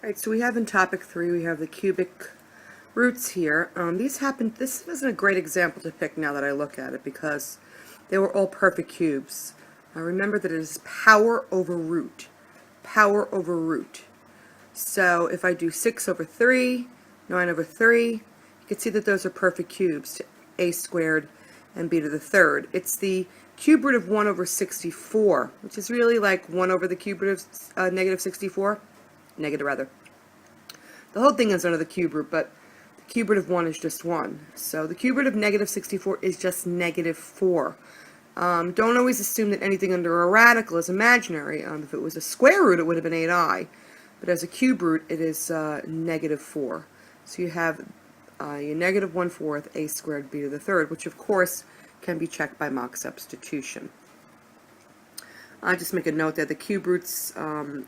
Alright, so we have in topic 3, we have the cubic roots here. This isn't a great example to pick now that I look at it because they were all perfect cubes. Remember that it is power over root. Power over root. So if I do 6 over 3, 9 over 3, you can see that those are perfect cubes, a squared and b to the third. It's the cube root of 1 over 64, which is really like 1 over the cube root of negative 64. Negative rather. The whole thing is under the cube root, but the cube root of 1 is just 1. So the cube root of negative 64 is just negative 4. Don't always assume that anything under a radical is imaginary. If it was a square root, it would have been 8i. But as a cube root, it is negative 4. So you have your negative 1/4 a squared b to the third, which of course can be checked by mock substitution. I just make a note that the cube root's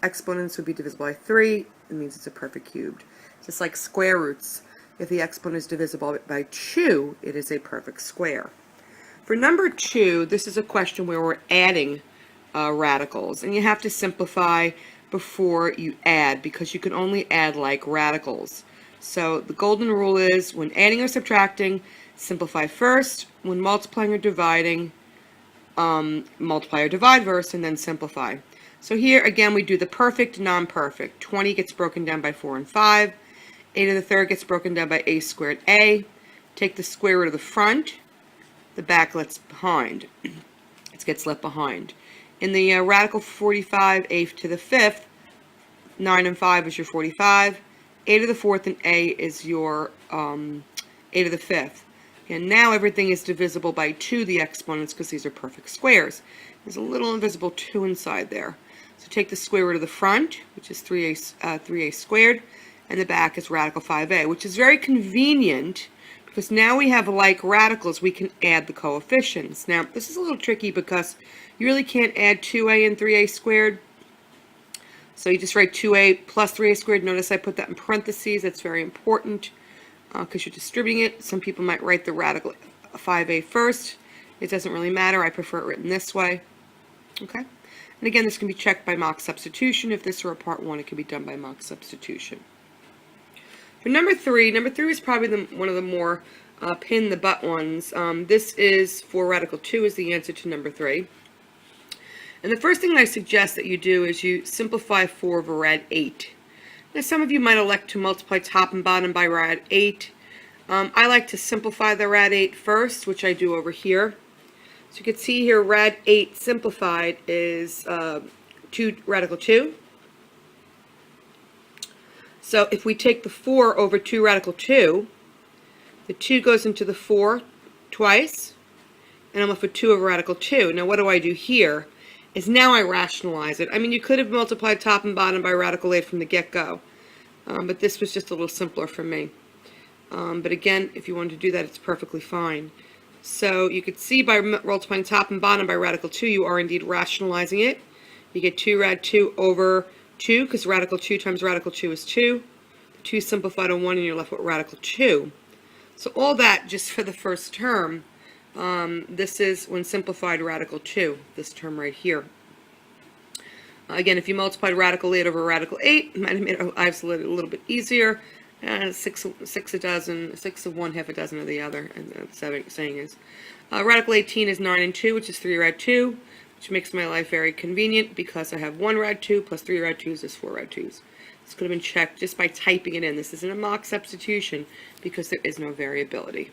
exponents would be divisible by 3. It means it's a perfect cubed. Just like square roots, if the exponent is divisible by 2, it is a perfect square. For number 2, this is a question where we're adding radicals, and you have to simplify before you add because you can only add like radicals. So the golden rule is when adding or subtracting, simplify first. When multiplying or dividing, multiply or divide first and then simplify. So here again we do the perfect, non-perfect. 20 gets broken down by 4 and 5. A to the third gets broken down by a squared a. Take the square root of the front, the back left behind. It gets left behind. In the radical 45, a to the fifth, 9 and 5 is your 45. A to the fourth and a is your a to the fifth. And now everything is divisible by 2, the exponents, because these are perfect squares. There's a little invisible 2 inside there. So take the square root of the front, which is 3a squared, and the back is radical 5a, which is very convenient because now we have like radicals, we can add the coefficients. Now, this is a little tricky because you really can't add 2a and 3a squared. So you just write 2a plus 3a squared. Notice I put that in parentheses. That's very important because you're distributing it. Some people might write the radical 5a first. It doesn't really matter. I prefer it written this way. Okay? And again, this can be checked by mock substitution. If this were a part 1, it can be done by mock substitution. For number 3 is probably one of the more pin-the-butt ones. This is for radical 2 is the answer to number 3. And the first thing I suggest that you do is you simplify 4 over rad 8. Now some of you might elect to multiply top and bottom by rad 8. I like to simplify the rad 8 first, which I do over here. So you can see here rad 8 simplified is 2 radical 2. So if we take the 4 over 2 radical 2, the 2 goes into the 4 twice, and I'm left with 2 over radical 2. Now what do I do here? Is now I rationalize it. I mean, you could have multiplied top and bottom by radical 8 from the get-go, but this was just a little simpler for me. But again, if you wanted to do that, it's perfectly fine. So you could see by multiplying top and bottom by radical 2, you are indeed rationalizing it. You get 2 rad 2 over 2, because radical 2 times radical 2 is 2. The 2 simplified on 1, and you're left with radical 2. So all that just for the first term. This is when simplified radical 2, this term right here. Again, if you multiplied radical 8 over radical 8, it might have made lives a little bit easier. 6 a dozen, 6 of one, half a dozen of the other, and the saying is. Radical 18 is 9 and 2, which is 3 rad 2, which makes my life very convenient because I have 1 rad 2 plus 3 rad 2s is 4 rad 2s. This could have been checked just by typing it in. This isn't a mock substitution because there is no variability.